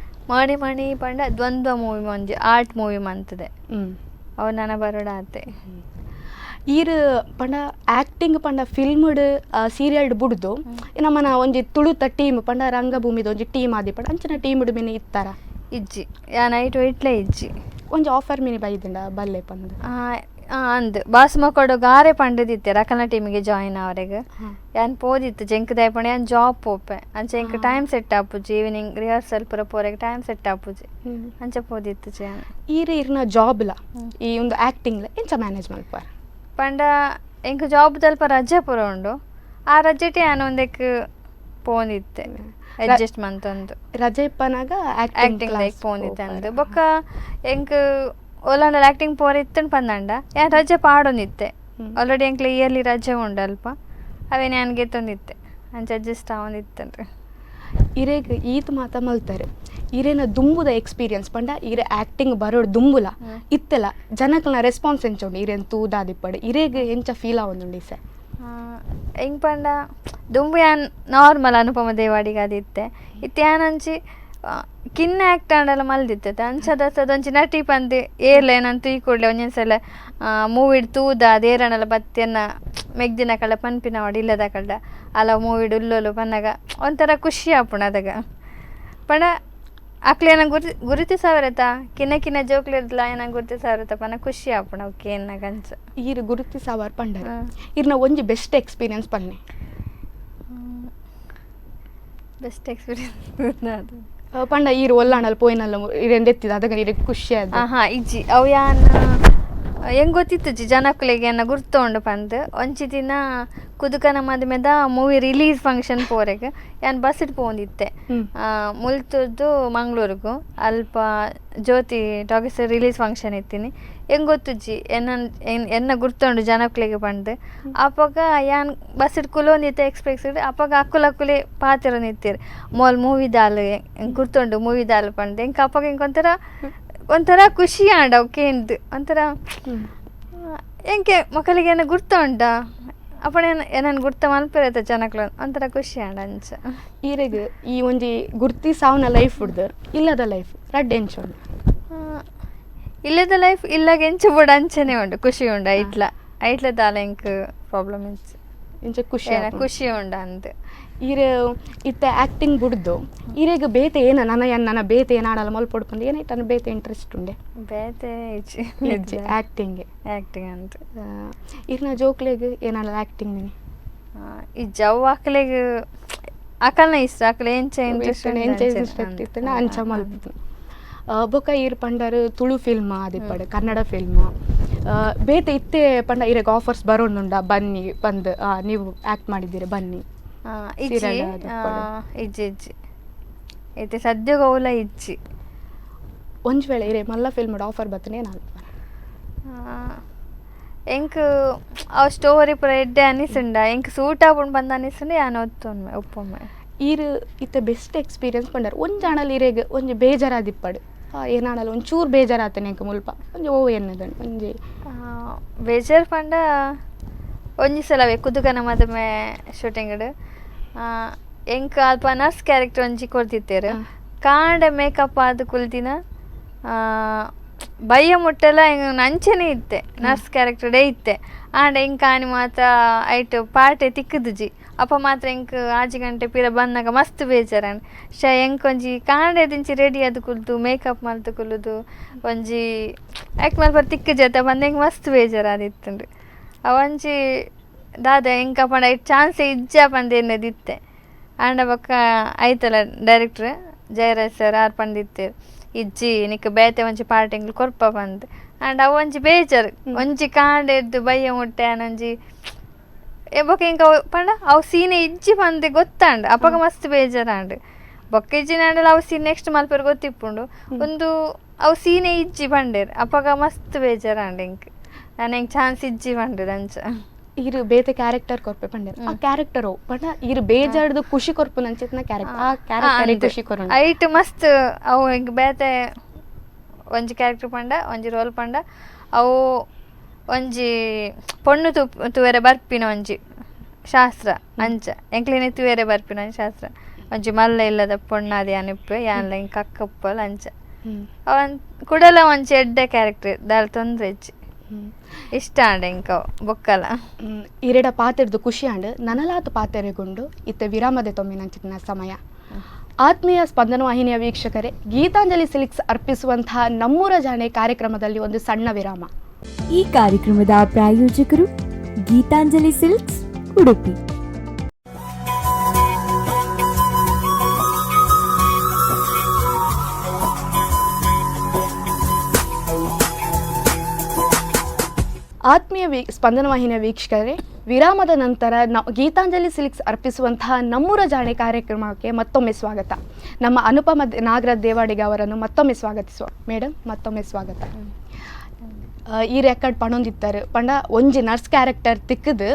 ಮಣಿ ಪಂಡ ದ್ವಂದ್ವ ಮೂವಿ ಒಂಜಿ ಆರ್ಟ್ ಮೂವಿ ಮಂತದೆ ಅವು ನನ್ನ ಬರೋಡ ಆತೆ ಈರು ಪಂಡ ಆ್ಯಕ್ಟಿಂಗ್ ಪಂಡ ಫಿಲ್ಮ್ಡ್ ಸೀರಿಯಲ್ಡ್ ಬುಡ್ದು ನಮ್ಮನ ಒಂಜಿ ತುಳುತ ಟೀಮ್ ಪಂಡ ರಂಗಭೂಮಿದ ಒಂಜಿ ಟೀಮ್ ಆದಿ ಪಂಡ ಅಂಚನ ಟೀಮ್ಡ್ ಮಿನಿ ಇತ್ತಾರ ಇಜ್ಜಿ ಯಾ ನೈಟ್ ಇಟ್ಲೆ ಇಜ್ಜಿ ಒಂಜಿ ಆಫರ್ ಮಿನಿ ಬೈದಿಂಡ ಬಲ್ಲೆ ಪಂದ ಅಂದ್ ಬಾಸ್ಮ ಕೊಡೋ ಗಾರೆ ಪಂಡದಿತ್ತೆ ರಕನ ಟೀಮಿಗೆ ಜಾಯಿನ್ ಅವರೆಗೆ ಯಾನ್ ಪೋದಿತ್ತು ಜಂಕ್ ದಯಪಣೆ ಯಾನ್ ಜಾಬ್ ಪೋಪೆ ಅಂಚೆ ಎಂಕ್ ಟೈಮ್ ಸೆಟ್ ಆಪುಜಿ ಈವ್ನಿಂಗ್ ರಿಹರ್ಸಲ್ ಪೂರ ಪೋರೆಗೆ ಟೈಮ್ ಸೆಟ್ ಆಪುಜಿ ಅಂಚೆ ಪೋದಿತ್ತು ಜನ ಈರ್ನ ಜಾಬ್ಲ ಈ ಒಂದು ಆ್ಯಕ್ಟಿಂಗ್ಲ ಎಂಚ ಮ್ಯಾನೇಜ್ ಮಲ್ಪಾರ ಪಂಡ ಎಂಕ್ ಜಾಬ್ ತಲ್ಪ ರಜೆ ಪೂರ ಉಂಡು ಆ ರಜೆಟೆ ಯಾನ್ ಒಂದೆಕ್ ಪೋಂದಿತ್ತೆ ಅಡ್ಜಸ್ಟ್ಮೆಂಟ್ ಒಂದು ರಜೆ ಇಪ್ಪನಾಗ ಆ್ಯಕ್ಟಿಂಗ್ ಲೈಕ್ ಪೋಂದಿತ್ತೆ ಅಂದು ಬೊಕ್ಕ ಎಂಕ್ ಓಲಾಂಡಲ್ಲಿ ಆ್ಯಕ್ಟಿಂಗ್ ಪೋರ್ ಇತ್ತಂಡು ಪಂದಂಡ ಯಾನ್ ರಜೆ ಪಾಡೊಂದಿತ್ತೆ ಆಲ್ರೆಡಿ ಎಂಕ್ಲೆ ಇಯರ್ಲಿ ರಜೆ ಉಂಡಲ್ಪ ಅವೇನು ಯಾನ್ಗೆ ತಂದಿತ್ತೆ ಅಂಚೆ ಅಡ್ಜಸ್ಟ್ ಆವೊಂದಿತ್ತಂದ್ರೆ ಇರೇಗ ಈತ್ ಮಾತ ಮಲ್ತಾರೆ ಇರೇನ ದುಂಬುದ ಎಕ್ಸ್ಪೀರಿಯನ್ಸ್ ಪಂಡ ಇರೆ ಆ್ಯಕ್ಟಿಂಗ್ ಬರೋಡು ದುಂಬುಲ ಇತ್ತೆಲ್ಲ ಜನಕಲ್ನ ರೆಸ್ಪಾನ್ಸ್ ಎಂಚ ಉಂಡು ಇರೇನು ತೂದಾದಿಪ್ಪಡು ಇರೇಗ ಎಂಚ ಫೀಲ್ ಆವೊಂದುಂಡು ಈ ಸರ್ ಹೆಂಗೆ ಪಂಡ ದುಂಬು ಯಾನ್ ನಾರ್ಮಲ್ ಅನುಪಮ ದೇವಾಡಿಗೆ ಅದಿತ್ತೆ ಇತ್ತು ಯಾನಂಚಿ ಕಿನ್ನ ಆ್ಯಕ್ಟ್ ಆಂಡಲ್ಲ ಮಲ್ದಿತ್ತೆ ಅಂಚದೊಂಚಿ ನಟಿ ಪಂದು ಏರ್ಲೇನಂತೂ ಈ ಕೂಡಲೇ ಒಂದೊಂದ್ಸಲ ಮೂವಿಡ್ ತೂದ ಅದೇರನಲ್ಲ ಬತ್ತಿಯನ್ನ ಮೆಗ್ದಿನ ಕಳ್ಳ ಪನ್ಪಿನ ವಾಡಿ ಇಲ್ಲದ ಕಳ್ಳ ಅಲ್ಲ ಮೂವಿಡ್ ಉಲ್ಲೋಲು ಪನ್ನಾಗ ಒಂಥರ ಖುಷಿ ಆಪುಣ ಅದಾಗ ಪಂಡ ಅಕ್ಲೇನ ಗುರುತಿಸವರತ ಕಿನ್ನ ಜೋಕ್ಲಿ ಇರ್ಲ ಏನ ಗುರುತಿಸವರತ ಪನ್ನ ಖುಷಿ ಆಪುಣ ಅವಕ್ಕೆ ಏನ ಗಂಚ ಈರು ಗುರುತಿಸವರ್ ಪಂಡ ಇರ್ನ ಒಂಜಿ ಬೆಸ್ಟ್ ಎಕ್ಸ್ಪೀರಿಯನ್ಸ್ ಪನ್ನೆ ಬೆಸ್ಟ್ ಎಕ್ಸ್ಪೀರಿಯನ್ಸ್ ಪಂಡ ಈರು ಒಲ್ಲಾಣಲ್ಲಿ ಪೋಯಿನಲ್ಲ ಇರೆಂದೆತ್ತಿದ ಅದಕ್ಕೆ ಇರಿಗೆ ಖುಷಿ ಆದ ಇಜ್ಜಿ ಅವು ಯಾನ್ ಹೆಂಗೆ ಗೊತ್ತಿತ್ತು ಜಿ ಜನಕ್ಕಳಿಗೆ ಏನ ಗುರ್ತೊಂಡು ಪಂದು ಒಂಚಿ ದಿನ ಕುದುಕನ ಮದ್ಮೆದ ಮೂವಿ ರಿಲೀಸ್ ಫಂಕ್ಷನ್ ಪೋರೆಗೆ ಯಾನ್ ಬಸ್ ಇಟ್ಟು ಪೋಂದಿತ್ತೆ ಮುಲ್ತದ್ದು ಮಂಗ್ಳೂರಿಗೂ ಅಲ್ಪ ಜ್ಯೋತಿ ಟಾಕೀಸ್ ರಿಲೀಸ್ ಫಂಕ್ಷನ್ ಇತ್ತೀನಿ ಹೆಂಗೆ ಗೊತ್ತುಜ್ಜಿ ಎನ್ನ ಗುರ್ತೊಂಡು ಜನಕ್ಕಳಿಗೆ ಪಂದು ಅಪ್ಪಾಗ ಯಾನ್ ಬಸ್ ಇಟ್ಟು ಕುಲೋಂದಿತ್ತೆ ಎಕ್ಸ್ಪ್ರೆಸ್ ಇಟ್ಟು ಅಪ್ಪಾಗ ಅಕ್ಕುಲಕ್ಕುಲೆ ಪಾತಿರ ನಿಂತೀರಿ ಮೋಲ್ ಮೂವಿ ದಾಲ್ ಗುರ್ತೊಂಡು ಮೂವಿ ದಾಲ್ ಪಂದು ಹೆಂಗೆ ಅಪ್ಪಾಗ ಹಿಂಗೆ ಒಂಥರ ಖುಷಿ ಆಂಡ ಅವಕ್ಕೆ ಒಂಥರ ಎಂಕೆ ಮಕ್ಕಳಿಗೆ ಏನೋ ಗುರ್ತ ಉಂಟ ಅಪ್ಪಣ ಏನನ್ನು ಗುರ್ತ ಮಲ್ಪಿರತ್ತೆ ಜನಕ್ಲ ಒಂಥರ ಖುಷಿ ಆಂಡ ಅಂಚ ಈರೆಗ್ ಈ ಒಂಜಿ ಗುರ್ತಿ ಸಾವನ ಲೈಫ್ ಉಡ್ದು ಇಲ್ಲದ ಲೈಫ್ ರಡ್ ಎಂಚ ಉಂಡು ಇಲ್ಲದ ಲೈಫ್ ಇಲ್ಲಾಗ ಎಂಚ ಬುಡ ಅಂಚನೆ ಉಂಡು ಖುಷಿ ಉಂಡ ಐಟ್ಲ ದಾಲ ಎಂಕ್ ಪ್ರಾಬ್ಲಮ್ ಇಂಚ ಖುಷಿ ಉಂಡ ಅಂತ ಈರೆ ಇತ್ತೆ ಆ್ಯಕ್ಟಿಂಗ್ ಬಿಡ್ದು ಈರೆಗ ಬೇತೆ ಏನ ನನ್ನ ಬೇತೆ ಏನಾಡಲ್ಲ ಮಲ್ಪೊಡು ಪಂದು ಏನಾಯ್ತು ನನ್ನ ಬೇತೆ ಇಂಟ್ರೆಸ್ಟ್ ಉಂಡೆ ಬೇತೆ ಆ್ಯಕ್ಟಿಂಗ್ ಅಂತ ಇರ್ನ ಜೋಕ್ಲೆಗ್ ಏನಲ್ಲ ಆ್ಯಕ್ಟಿಂಗ್ ನೀನು ಈ ಜವ್ ಆಕಲೆಗ್ ಆಕಲ್ನ ಇಷ್ಟ ಆಕಲೆ ಎಂಚ ಇಂಟ್ರೆಸ್ಟ್ ಇತ್ತು ಅಂಚ ಮಲ್ಪದು ಬೊಕ ಈರ್ ಪಂಡರ್ ತುಳು ಫಿಲ್ಮ್ ಆದಿಪ್ಪಡು ಕನ್ನಡ ಫಿಲ್ಮ್ ಬೇತೆ ಇತ್ತೆ ಪಂಡ ಇರೆಗ್ ಆಫರ್ಸ್ ಬರೋಣುಂಡ ಬನ್ನಿ ಬಂದು ನೀವು ಆ್ಯಕ್ಟ್ ಮಾಡಿದ್ದೀರಿ ಬನ್ನಿ ಇಜ್ಜಿ ಐತೆ ಸದ್ಯ ಗೌಲ ಇಜ್ಜಿ ಒಂಜ್ ವೇಳೆ ಇರೆ ಮಲ್ಲ ಫಿಲ್ಮ್ ಆಫರ್ ಬತ್ತನೆ ನಾನು ಎಂಕ್ ಅವ್ ಸ್ಟೋರಿ ಪೂರ ಎಡ್ಡೆ ಅನಿಸುಂಡ ಎಂಕ್ ಸೂಟ್ ಆಪುಂಡು ಬಂದು ಅನಿಸುಂಡು ಯಾನ್ ಒತ್ತೊಮ್ಮೆ ಒಪ್ಪೊಮ್ಮೆ ಈರು ಇತ್ತೆ ಬೆಸ್ಟ್ ಎಕ್ಸ್ಪೀರಿಯನ್ಸ್ ಪಂಡರ್ ಒಂಜಾಣಲ್ ಇರೆಗ್ ಒಂಜಿ ಬೇಜಾರಾದಿಪ್ಪಡು ಏನಾಣಲ್ಲ ಒಂಚೂರು ಬೇಜಾರಾತನೆ ಎಂಕ್ ಮುಲ್ಪ ಒಂಜಿ ಓ ಎನ್ನದನ್ ಒಂಜಿ ಬೇಜಾರು ಪಂಡ ಒಂಜಿ ಸಲವೇ ಕುದುಕನ ಮದುವೆ ಶೂಟಿಂಗ್ ಎಂಕ್ ಅಲ್ಪ ನರ್ಸ್ ಕ್ಯಾರೆಕ್ಟರ್ ಒಂಜಿ ಕೊಡ್ತಿತ್ತೇರು ಕಾಂಡೆ ಮೇಕಪ್ ಆದ ಕುಲ್ತಿನ ಬಯ್ಯ ಮುಟ್ಟೆಲ್ಲ ಹೆಂಗೆ ನಂಚೆನೇ ಇತ್ತೆ ನರ್ಸ್ ಕ್ಯಾರೆಕ್ಟರ್ಡೇ ಇತ್ತೆ ಆಂಡ ಹೆಂಗೆ ಕಾಣಿ ಮಾತ ಐಟ್ ಪಾಟೆ ತಿಕ್ಕದುಜಿ ಅಪ್ಪ ಮಾತ್ರ ಹೆಂಗೆ ಆಜಿ ಗಂಟೆ ಪಿರ ಬಂದಾಗ ಮಸ್ತ್ ಬೇಜಾರಣ್ಣ ಹೆಂಗೆ ಒಂಜಿ ಕಾಂಡೆ ದಿಂಚಿ ರೆಡಿ ಆದ ಕುಲ್ತು ಮೇಕಪ್ ಮಲ್ತು ಕುಲ್ಲುದು ಒಂಜಿ ಯಾಕೆ ಮಲ್ಪ ತಿಕ್ಕ ಜೊತೆ ಬಂದು ಹೆಂಗೆ ಮಸ್ತ್ ಬೇಜಾರಾದಿತ್ತುಂಡು ಅವಂಜಿ ದಾದ ಹೆಂಗೆ ಪಂಡ ಐಟ್ ಚಾನ್ಸೇ ಇಜ್ಜ ಬಂದು ಎನ್ನದಿತ್ತೆ ಆಂಡ ಬೊಕ್ಕ ಆಯ್ತಲ್ಲ ಡೈರೆಕ್ಟ್ರ್ ಜಯರಾಜ್ ಸರ್ ಆರು ಪಂಡಿತ್ತೇರು ಇಜ್ಜಿ ನಿಕ್ ಬೇತೆ ಒಂಜಿ ಪಾರ್ಟಿಂಗ್ಲು ಕೊರ್ಪ ಬಂದು ಆಂಡ್ ಅವು ಒಂಜಿ ಬೇಜಾರು ಒಂಜಿ ಕಾಂಡೆ ಎದ್ದು ಬಯ್ಯ ಮುಟ್ಟೆ ಒಂಜಿ ಬೊಕ್ಕ ಇಂಕ ಪಂಡ ಅವು ಸೀನೆ ಇಜ್ಜಿ ಬಂದು ಗೊತ್ತಾಂಡು ಅಪ್ಪಗ ಮಸ್ತ್ ಬೇಜಾರಾಂಡು ಬೊಕ್ಕ ಇಜ್ಜಿನಾಂಡಲ್ಲ ಅವು ಸೀನ್ ನೆಕ್ಸ್ಟ್ ಮಲ್ಪರು ಗೊತ್ತಿಪ್ಪುಂಡು ಒಂದು ಅವು ಸೀನೆ ಇಜ್ಜಿ ಬಂಡೇರು ಅಪ್ಪಗ ಮಸ್ತ್ ಬೇಜಾರಾಂಡು ಇಂಕ್ ನಾನು ಹೆಂಗೆ ಚಾನ್ಸ್ ಇಜ್ಜಿ ಬಂಡು ಅಂಚ ಇರು ಬೇತೆ ಕ್ಯಾರೆಕ್ಟರ್ ಕೊರ್ಪೆ ಪಂಡೇರು ಆ ಕ್ಯಾರೆಕ್ಟರ್ ಪಂಡ ಇರು ಬೇಜಾರ್ದು ಖುಷಿ ಕೊರ್ಪು ನಂಚಿತ್ನ ಕ್ಯಾರೆಕ್ಟರ್ ಆ ಕ್ಯಾರೆಕ್ಟರ್ ಖುಷಿ ಕೊರೋಣ ಐಟ್ ಮಸ್ತ್ ಅವು ಹಿಂಗೆ ಬೇತೆ ಒಂಜಿ ಕ್ಯಾರೆಕ್ಟರ್ ಪಂಡ ಒಂಜಿ ರೋಲ್ ಪಂಡ ಅವು ಒಂಜಿ ಪೊಣ್ಣು ತುವೇರೆ ಬರ್ಪಿನ ಒಂಜಿ ಶಾಸ್ತ್ರ ಅಂಚ ಎಂಕ್ಲಿನ ತುವೇರೆ ಬರ್ಪಿನ ಒಂಜಿ ಶಾಸ್ತ್ರ ಒಂಜಿ ಮಲ್ಲ ಇಲ್ಲದ ಪೊಣ್ಣಾದಿ ಅನಿಪ್ಪೆ ಯಾನ್ಲ ಹಿಂಗೆ ಕಕ್ಕಪ್ಪಲ್ ಅಂಚ ಅವನ್ ಕುಡಲ ಒಂಜಿ ಎಡ್ಡೆ ಕ್ಯಾರೆಕ್ಟರ್ ದಾಲ್ ತೊಂದ್ರೆ ಇಜ್ಜಿ ಇಷ್ಟ ಆಂಡ ಇಂಕ ಬೊಕ್ಕಲ ಇರೆಡ ಪಾತೆರ್ದು ಖುಷಿ ಆಂಡ್ ನನಲಾತು ಪಾತೆರೆಗೊಂಡು ಇತ್ತೆ ವಿರಾಮದೆ ತೊಮ್ಮಿನಂಚಿನ ಸಮಯ ಆತ್ಮೀಯ ಸ್ಪಂದನ ವಾಹಿನಿಯ ವೀಕ್ಷಕರೇ ಗೀತಾಂಜಲಿ ಸಿಲ್ಕ್ಸ್ ಅರ್ಪಿಸುವಂತಹ ನಮ್ಮೂರ ಜಾಣೆ ಕಾರ್ಯಕ್ರಮದಲ್ಲಿ ಒಂದು ಸಣ್ಣ ವಿರಾಮ. ಈ ಕಾರ್ಯಕ್ರಮದ ಪ್ರಾಯೋಜಕರು ಗೀತಾಂಜಲಿ ಸಿಲ್ಕ್ಸ್ ಉಡುಪಿ. ಆತ್ಮೀಯ ಸ್ಪಂದನ ವಾಹಿನಿಯ ವೀಕ್ಷಕರೇ ವಿರಾಮದ ನಂತರ ಗೀತಾಂಜಲಿ ಸಿಲ್ಕ್ಸ್ ಅರ್ಪಿಸುವಂತಹ ನಮ್ಮೂರ ಜಾಣೆ ಕಾರ್ಯಕ್ರಮಕ್ಕೆ ಮತ್ತೊಮ್ಮೆ ಸ್ವಾಗತ. ನಮ್ಮ ಅನುಪಮ ನಾಗರಾಜ್ ದೇವಾಡಿಗ ಅವರನ್ನು ಮತ್ತೊಮ್ಮೆ ಸ್ವಾಗತಿಸುವ. ಮೇಡಮ್ ಮತ್ತೊಮ್ಮೆ ಸ್ವಾಗತ. ಈ ರೆಕಾರ್ಡ್ ಪಣೊಂದಿತ್ತಾರೆ ಪಂಡ ಒಂಜಿ ನರ್ಸ್ ಕ್ಯಾರೆಕ್ಟರ್ ತಿಕ್ಕದು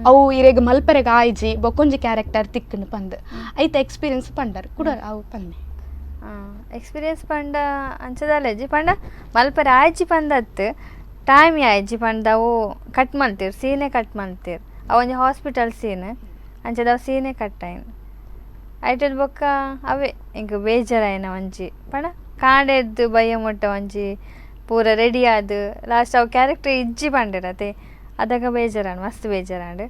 ಅವು ಇರೆಗ್ ಮಲ್ಪರೆಗ್ ಆಯ್ಜಿ ಬೊಕ್ಕೊಂಜಿ ಕ್ಯಾರೆಕ್ಟರ್ ತಿಕ್ಕನು ಪಂದ್ ಐತೆ ಎಕ್ಸ್ಪೀರಿಯನ್ಸ್ ಪಂಡರ್ ಕೂಡ ಅವು ಪನ್ನೆ ಎಕ್ಸ್ಪೀರಿಯನ್ಸ್ ಪಂಡ ಅಂಚದಲ್ಲಜ್ಜಿ ಪಂಡ ಮಲ್ಪರೆ ಆಯ್ಜಿ ಪಂದತ್ತು ಟೈಮ್ ಆಯ್ಜಿ ಪಂಡವು ಕಟ್ ಮಲ್ತೀರು ಸೀನೆ ಕಟ್ ಮಲ್ತೀರು ಅವೊಂಜಿ ಹಾಸ್ಪಿಟಲ್ ಸೀನ್ ಅಂಚದವು ಸೀನೆ ಕಟ್ ಆಯ್ನು ಐಟಲ್ ಬೊಕ್ಕ ಅವೇ ಇಂಕ ಬೇಜಾರಾಯ್ನ ಒಂಜಿ ಪಂಡ ಕಾಂಡೆದ್ದು ಬಯ್ಯ ಮುಟ್ಟ ಒಂಜಿ ಪೂರ ರೆಡಿ ಆದು ಲಾಸ್ಟ್ ಅವು ಕ್ಯಾರೆಕ್ಟರ್ ಇಜ್ಜಿ ಪಂಡಿರತ್ತೆ ಅದಕ್ಕೆ ಬೇಜಾರಾಂಡು ಮಸ್ತ್ ಬೇಜಾರಾಂಡು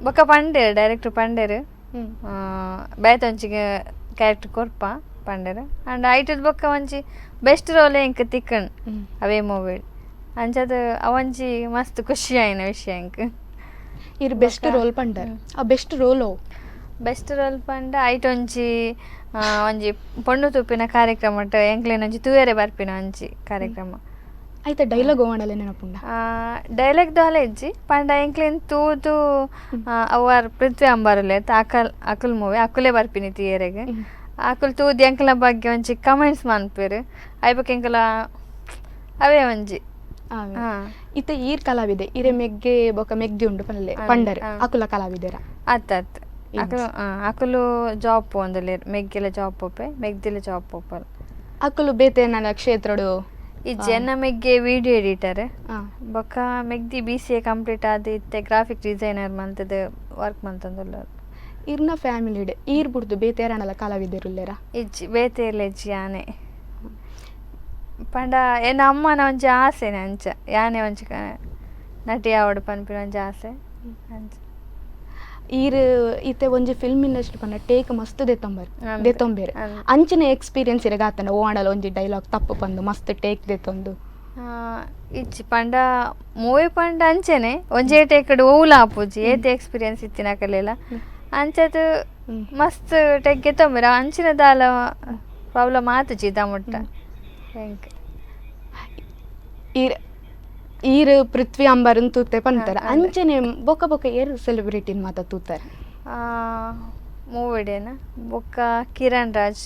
ಬೊಕ್ಕ ಪಂಡೇರು ಡೈರೆಕ್ಟ್ರ್ ಪಂಡೇರು ಬೇತೊಂಚಿಗೆ ಕ್ಯಾರೆಕ್ಟರ್ ಕೊರ್ಪ ಪಂಡೇರು ಆ್ಯಂಡ್ ಐಟಲ್ ಬೊಕ್ಕ ಒಂಜಿ ಬೆಸ್ಟ್ ರೋಲೇ ಇಂಕ ತಿಕ್ಕಣ್ ಅವೇ ಮೂವಿ ಅಂಚದು ಅವಂಜಿ ಮಸ್ತ್ ಖುಷಿ ಆಯ್ನ ವಿಷಯ ಇಂಕ ಇರು ಬೆಸ್ಟ್ ರೋಲ್ ಪಂಡರ್ ಆ ಬೆಸ್ಟ್ ರೋಲ್ ಪಂಡ ಐಟ್ ಒಂಜಿ ಪೊಣ್ಣು ತುಪ್ಪಿನ ಕಾರ್ಯಕ್ರಮ ಎಂಕ್ಲೇನ ಒಂಜಿ ತೂಯರೆ ಬರ್ಪಿನ ಒಂಜಿ ಕಾರ್ಯಕ್ರಮ ಆಯ್ತಾ ಡೈಲಾಗ್ ಓಣಲೆ ನೆನಪುಂಡ ಡೈಲಾಗ್ ದೋಲೆ ಇಜ್ಜಿ ಪಂಡ ಎಂಕ್ಲೇನ್ ತೂದು ಅವರ್ ಪೃಥ್ವಿ ಅಂಬಾರುಲೆ ಅಕುಲ್ ಮೂವಿ ಅಕುಲೆ ಬರ್ಪಿನಿ ತಿಯರೆಗೆ ಅಕುಲ್ ತೂದಿ ಎಂಕಲ ಬಗ್ಗೆ ಒಂಜಿ ಕಮೆಂಟ್ಸ್ ಮನ್ಪೇರು ಐಬಕ್ ಎಂಕಲ ಅವೇ ಒಂಜಿ ಇತ್ತೆ ಈರ್ ಕಲಾವಿದೆ ಇರೆ ಮೆಗ್ಗೆ ಬೊಕ ಮೆಗ್ದಿ ಉಂಡು ಪಲ್ಲೆ ಪಂಡರ್ ಅಕುಲ ಕಲಾವಿದೆರ ಅತ್ತ ಅಕುಲು ಜಾಬ್ ಪೋಂದಲೆ ಮೆಗ್ಗೆಲ ಜಾಬ್ ಪೋಪೆ ಮೆಗ್ದಿಲ ಜಾಬ್ ಪೋಪಲ್ ಅಕುಲು ಬೇತೆ ನನ್ನ ಕ್ಷೇತ್ರಡು ಇಜ್ಜೆ ಎನ್ನ ಮೆಗ್ಗೆ ವಿಡಿಯೋ ಎಡಿಟರ್ ಬೊಕ್ಕ ಮೆಗ್ದಿ BCA ಕಂಪ್ಲೀಟ್ ಆದ ಇತ್ತೆ ಗ್ರಾಫಿಕ್ ಡಿಸೈನರ್ ಮಂತದ ವರ್ಕ್ ಮಂತಂದುಲ್ಲ ಇರ್ನ ಫ್ಯಾಮಿಲಿಡೆ ಈರ್ ಬುಡ್ದು ಬೇತೆರನಲ ಕಲಾವಿದೆರುಲ್ಲೆರ ಇಜ್ಜಿ ಬೇತೆರ್ಲ ಇಜ್ಜಿ ಯಾನೆ ಪಂಡ ಎನ್ನ ಅಮ್ಮನ ಒಂಜಿ ಆಸೆನೆ ಅಂಚ ಯಾನೆ ಒಂಜಿ ನಟಿ ಆವಡು ಪನ್ಪಿನ ಒಂಜಿ ಆಸೆ ಅಂಚ ಈರ್ ಇತ್ತೆ ಒಂಜಿ ಫಿಲ್ಮ್ ಇಂಡಸ್ಟ್ರಿ ಪಂಡ ಟೇಕ್ ಮಸ್ತ್ ದೆತ್ತೊಂಬೇರೆ ಅಂಚಿನ ಎಕ್ಸ್ಪೀರಿಯನ್ಸ್ ಇರಗಾತನ ಓಣಲ ಒಂಜಿ ಡೈಲಾಗ್ ತಪ್ಪು ಪಂದು ಮಸ್ತ್ ಟೇಕ್ ದೆತ್ತೊಂದು ಇಜ್ಜಿ ಪಂಡ ಮೂವಿ ಪಂಡ ಅಂಚೆನೆ ಒಂಜೇ ಟೇಕಡ್ ಓವುಲ ಆಪುಜಿ ಏತೆ ಎಕ್ಸ್ಪೀರಿಯನ್ಸ್ ಇತ್ತಿನ ಕಲೆಲ್ಲ ಅಂಚದು ಮಸ್ತ್ ಟೆಗ್ಗೆ ತೊಂಬೆರ ಅಂಚಿನ ದಾಲ ಪ್ರಾಬ್ಲಮ್ ಆತು ಚಿದ ಮುಟ್ಟ ಹೆಂಗೆ ಈರ್ ಪೃಥ್ವಿ ಅಂಬರನ್ ತೂತೆ ಪಂತಾರೆ ಅಂಚನೆ ಬೊಕ್ಕ ಬೊಕ್ಕ ಏರು ಸೆಲೆಬ್ರಿಟಿನ್ ಮಾತ ತೂತಾರೆ ಮೂವಿಡೇನ ಬೊಕ್ಕ ಕಿರಣ್ ರಾಜ್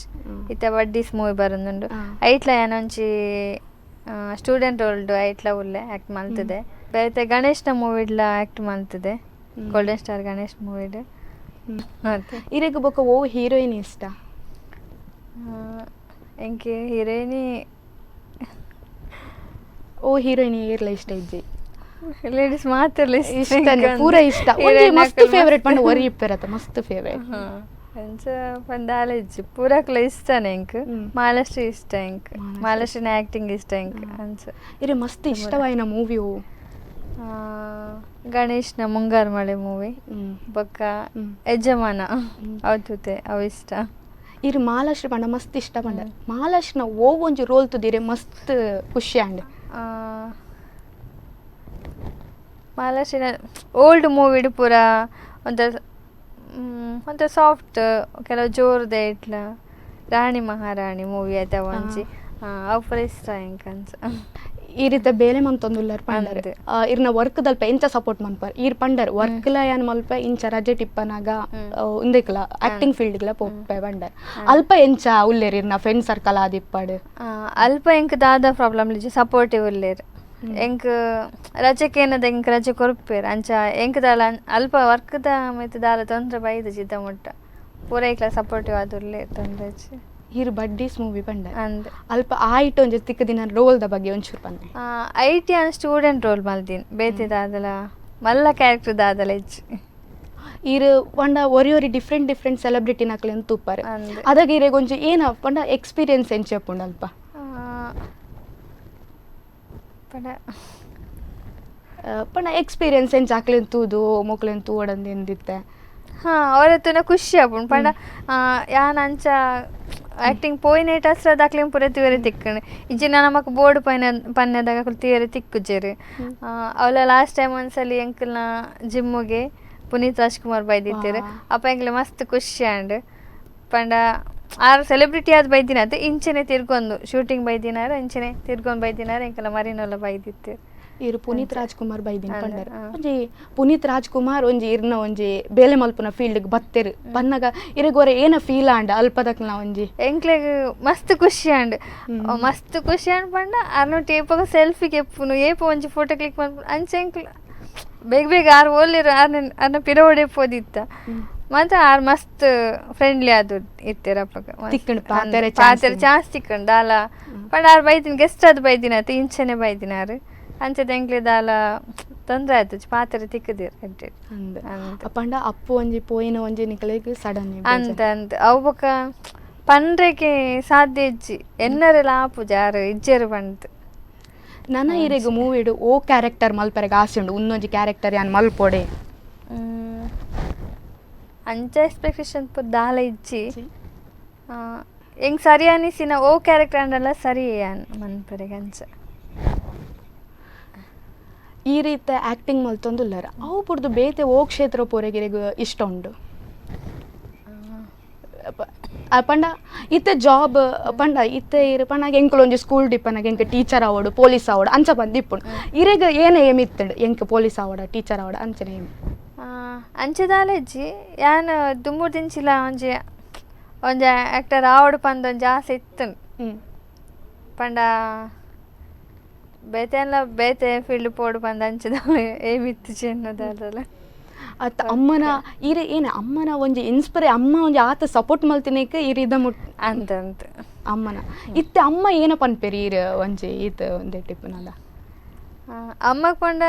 ಇತ್ತೆ ಬಡ್ಡೀಸ್ ಮೂವಿ ಬರೋದುಂಡು ಐಟ್ಲ ಏನೊಂಚಿ ಸ್ಟೂಡೆಂಟ್ ಓಲ್ಡ್ ಐಟ್ಲ ಉಲ್ಲೆ ಆ್ಯಕ್ಟ್ ಮಲ್ತದೆ ಬೇತೆ ಗಣೇಶ್ನ ಮೂವಿಡ್ಲ ಆ್ಯಕ್ಟ್ ಮಲ್ತದೆ ಗೋಲ್ಡನ್ ಸ್ಟಾರ್ ಗಣೇಶ್ ಮೂವಿಡ್ ಮತ್ತೆ ಇರೆಗ್ ಬೊಕ್ಕ ಓ ಹೀರೋಯಿನ್ ಇಷ್ಟ ಎಂಕೆ ಹೀರೋಯಿನಿ ಓ ಹೀರೋಯಿನ್ ಏರ್ಲ ಇಷ್ಟ ಇಜ್ಜಿ ಲೇಡೀಸ್ ಮಾತ್ರ ಇಷ್ಟನೇ ಪೂರ ಇಷ್ಟ ಒಂಜಿ ಮಸ್ತ್ ಫೇವರೇಟ್ ಪಂಡ ಒರಿ ಇಪ್ಪೆರತ್ತ ಮಸ್ತ್ ಫೇವರೇಟ್ ಅಂಚ ಪಂದಾಲ ಇಜ್ಜಿ ಪೂರಕ್ಲ ಇಷ್ಟನೇ ಎಂಕ್ ಮಾಲಾಶ್ರೀ ಇಷ್ಟ ಎಂಕ್ ಮಾಲಾಶ್ರೀನ ಆ್ಯಕ್ಟಿಂಗ್ ಇಷ್ಟ ಎಂಕ್ ಅಂಚ ಇರೆ ಮಸ್ತ್ ಇಷ್ಟವಾಯಿನ ಮೂವಿ ಓ ಗಣೇಶ್ನ ಮುಂಗಾರು ಮಳೆ ಮೂವಿ ಬೊಕ್ಕ ಯಜಮಾನ ಅವತ್ತುತೆ ಅವು ಇಷ್ಟ ಇರು ಮಾಲಾಶ್ರೀ ಪಂಡ ಮಸ್ತ್ ಇಷ್ಟ ಪಂಡ ಮಾಲಾಶ್ರೀನ ಓ ಒಂಜಿ ರೋಲ್ ತುದಿರೆ ಮಸ್ತ್ ಖುಷಿ ಅಂಡ್ ಮಾಲಾಶ್ರೀನ ಓಲ್ಡ್ ಮೂವಿಡ್ ಪೂರ ಒಂಥರ ಸಾಫ್ಟ್ ಕೆಲವು ಜೋರ್ದೆ ಇಟ್ಲ ರಾಣಿ ಮಹಾರಾಣಿ ಮೂವಿ ಆಯ್ತ ಒಂಜಿ ಅವು ಪೂರ ಇಷ್ಟ ಎಂಕ್ ಅಂಚ ಈ ರೀತಿ ಬೇಲೆ ಮಂತೊಂದುಲ್ಲಾರ ಪಂಡರ್ ಇರ್ನ ವರ್ಕ್ ದಲ್ಪ ಎಂಚ ಸಪೋರ್ಟ್ ಮನ್ಪರ್ ಈರ್ ಪಂಡರ್ ವರ್ಕ್ಲ ಯಾನ್ ಮಲ್ಪ ಇಂಚ ರಜೆ ಟಿಪ್ಪನಾಗ ಉಂದೆಕ್ಲ ಆಕ್ಟಿಂಗ್ ಫೀಲ್ಡ್ಗ್ಲ ಪೋಪೆ ಪಂಡರ್ ಅಲ್ಪ ಎಂಚ ಉಲ್ಲೇರ್ ಇರ್ನ ಫ್ರೆಂಡ್ ಸರ್ಕಲ್ ಆದಿಪ್ಪಡ್ ಅಲ್ಪ ಎಂಕ್ ದಾದ ಪ್ರಾಬ್ಲಮ್ ಲಿಜಿ ಸಪೋರ್ಟಿವ್ ಉಲ್ಲೇರ್ ಎಂಕ್ ರಜೆಕ್ ಏನದ ಎಂಕ್ ರಜೆ ಕೊರ್ಪೇರ್ ಅಂಚ ಎಂಕ್ ದಾಲ ಅಲ್ಪ ವರ್ಕ್ದ ಮಿತ್ ದಾಲ ತೊಂದ್ರೆ ಬೈದ ಜಿದ್ದ ಮುಟ್ಟ ಪೂರ ಇಕ್ಲ ಸಪೋರ್ಟಿವ್ ಆದುಲ್ಲೇರ್ ತೊಂದ್ರೆ ಈರ್ ಬಡ್ಡೀಸ್ ಮೂವಿ ಪಂಡ ಅಂದ್ ಅಲ್ಪ ಆಯ್ತು ಒಂಜಿ ತಿಕ್ಕ ದಿನ ರೋಲ್ದ ಬಗ್ಗೆ ಒಂಚೂರು ಪಂದೆ ಐಟಿ ಅನ್ ಸ್ಟೂಡೆಂಟ್ ರೋಲ್ ಮಲ್ದಿನ್ ಬೇತಿದಾದಲ ಮಲ್ಲ ಕ್ಯಾರೆಕ್ಟರ್ ದಾದಲ ಹೆಚ್ಚು ಈರ್ ಪಂಡ ಒರಿ ಡಿಫ್ರೆಂಟ್ ಸೆಲೆಬ್ರಿಟಿ ನಕ್ಲೆ ತೂಪಾರೆ ಅದಾಗ ಇರೆಗ್ ಒಂಜಿ ಏನ ಪಂಡ ಎಕ್ಸ್ಪೀರಿಯನ್ಸ್ ಎಂಚ ಪುಂಡ ಅಲ್ಪ ಪಂಡ ಎಕ್ಸ್ಪೀರಿಯನ್ಸ್ ಎಂಚ ಆಕ್ಲೆನ್ ತೂದು ಮೊಕ್ಲೆನ್ ತೂವಡಂದು ಎಂದಿತ್ತೆ ಅವರತ್ತುನ ಖುಷಿ ಆಪುಂಡು ಪಂಡ ಯಾನ್ ಅಂಚ ಆ್ಯಕ್ಟಿಂಗ್ ಪೋಯ್ನೇಟ್ ಅಸ್ರದ ಅಕ್ಲೆನ್ ಪೂರ ತಿವರೆ ತಿಕ್ಕಣೆ ಇಜ್ಜಿನ ನಮಕ್ ಬೋರ್ಡ್ ಪನ್ಯದಾಗ ತಿವರೆ ತಿಕ್ಕುಜೆರು ಅವಳ ಲಾಸ್ಟ್ ಟೈಮ್ ಒಂದ್ಸಲಿ ಎಂಕಲ್ನ ಜಿಮ್முಗೆ ಪುನೀತ್ ರಾಜ್ಕುಮಾರ್ ಬೈದಿತ್ತೇರು ಅಪ್ಪ ಎಂಕ್ಲೆ ಮಸ್ತ್ ಖುಷಿ ಆಂಡ್ ಪಂಡ ಆರು ಸೆಲೆಬ್ರಿಟಿ ಆದ್ ಬೈದಿನಾತ ಇಂಚೆನೆ ತಿರ್ಗೊಂದು ಶೂಟಿಂಗ್ ಬೈದಿನಾರ ಇಂಚೆನೆ ತಿರ್ಗೊಂದು ಬೈದಿನಾರ ಎಂಕಲ್ಲ ಮರಿನೆಲ್ಲ ಬೈದಿತ್ತೇರು ಇರು ಪುನೀತ್ ರಾಜ್ಕುಮಾರ್ ಬೈದಿನ ಪಂಡರ್ ಒಂಜಿ ಪುನೀತ್ ರಾಜ್ಕುಮಾರ್ ಒಂಜಿ ಇರ್ನ ಒಂಜಿ ಬೇಲೆ ಮಲ್ಪುನ ಫೀಲ್ಡ್ಗ್ ಬತ್ತೆರ್ ಪನ್ನಗ ಇರೆಗೋರೆ ಏನ ಫೀಲ್ ಆಂಡ್ ಅಲ್ಪದಕ್ಲ ಒಂಜಿ ಎಂಕ್ಲೆಗ್ ಮಸ್ತ್ ಖುಷಿ ಆಂಡ್ ಪಂಡ ಅರ್ನೊಟ್ಟು ಏಪಗ ಸೆಲ್ಫಿಗೆ ಎಪ್ಪುನು ಏಪ ಒಂಜಿ ಫೋಟೋ ಕ್ಲಿಕ್ ಮಾಡ್ಕೊಂಡು ಅಂಚೆ ಎಂಕ್ಲ ಬೇಗ ಆರು ಓಲಿರು ಅರ್ನ ಪಿರವಡೆ ಪೋದಿತ್ತ ಮತ್ತೆ ಆರು ಮಸ್ತ್ ಫ್ರೆಂಡ್ಲಿ ಆದು ಇತ್ತೇರಪ್ಪಗ ಪಾತೆರ ಚಾನ್ಸ್ ತಿಕ್ಕಂಡು ದಾಲ ಪಂಡ ಆರು ಬೈದಿನ ಗೆಸ್ಟ್ ಅದು ಬೈದಿನಾತ ಇಂಚೆನೆ ಬೈದಿನಾರು ಅಂಚದ ಎಂಕ್ಲೆ ದಾಲ ತೊಂದ್ರೆ ಆಯ್ತು ಪಾತ್ರ ತಿಕ್ಕದಿರ್ ಪಂಡ ಅಪ್ಪು ಒಂಜಿ ಪೋಯಿನ ಒಂಜಿ ನಿಕಲೆಗ್ ಸಡನ್ ಅಂತ ಅವು ಬೊಕ ಪಂಡ್ರೆಗೆ ಸಾಧ್ಯ ಇಜ್ಜಿ ಎನ್ನರೆಲ್ಲ ಆಪು ಜಾರು ಇಜ್ಜೆರು ಬಂತು ನನ್ನ ಇರೆಗ್ ಮೂವಿಡು ಓ ಕ್ಯಾರೆಕ್ಟರ್ ಮಲ್ಪರೆಗ್ ಆಸೆ ಉಂಡು ಉನ್ನೊಂಜಿ ಕ್ಯಾರೆಕ್ಟರ್ ಯಾನ್ ಮಲ್ಪೊಡೆ ಅಂಚ ಎಕ್ಸ್ಪೆಕ್ಟೇಷನ್ ಪೂರ ದಾಲ ಇಜ್ಜಿ ಎಂಗ್ ಸರಿ ಅನಿಸಿನ ಓ ಕ್ಯಾರೆಕ್ಟರ್ ಅಂಡಲ್ಲ ಸರಿ ಯಾನ್ ಮನ್ಪರೆಗ್ ಅಂಚ ಈ ರೀತಿ ಆ್ಯಕ್ಟಿಂಗ್ ಮಲ್ತೊಂದುಲ್ಲಾರ ಅವು ಪುರ್ದು ಬೇತೆ ಓ ಕ್ಷೇತ್ರ ಪೂರೆಗಿರೆಗ್ ಇಷ್ಟ ಉಂಡು ಪಂಡ ಇತ್ತೆ ಜಾಬ್ ಪಂಡ ಇತ್ತೆ ಇರು ಪಂಡಾಗ ಎಂಕುಲು ಒಂಜಿ ಸ್ಕೂಲ್ ಡಿಪ್ಪನಾಗ ಎಂಕ್ ಟೀಚರ್ ಆವಡು ಪೊಲೀಸ್ ಆವಡು ಅಂಚ ಬಂದು ಇಪ್ಪುಂಡು ಇರೆಗ್ ಏನ ಏಮ್ ಇತ್ತಡು ಎಂಕ್ ಪೊಲೀಸ್ ಆವಡ ಟೀಚರ್ ಆವಡ ಅಂಚನೆ ಏಮ್ ಅಂಚದಾಲೆಜ್ಜಿ ಯಾನ್ ದುಮ್ಮೂರು ದಿಂಚಿಲ ಒಂಜಿ ಆ್ಯಕ್ಟರ್ ಆವಡು ಪಂದ್ ಒಂಜಿ ಆಸೆ ಇತ್ತು ಪಂಡ ಬೇತೆ ಫೀಲ್ಡ್ ಪೋಡು ಬಂದ ಅಂಚದಾಲೆ ಏಮಿತ್ತು ಚೆನ್ನದಲ್ಲ ಅತ್ತ ಅಮ್ಮನ ಈರೆ ಏನ ಅಮ್ಮನ ಒಂಜಿ ಅಮ್ಮ ಒಂಜಿ ಆತ ಸಪೋರ್ಟ್ ಮಲ್ತಿನೇಕ ಇರಿದ ಅಂತ ಅಮ್ಮನ ಇತ್ತೆ ಅಮ್ಮ ಏನ ಪನ್ಪೆರಿ ಈರ ಒಂಜಿ ಈತ ಒಂದೇ ಟಿಪ್ಪನಲ್ಲ ಅಮ್ಮಗ್ ಪಂಡ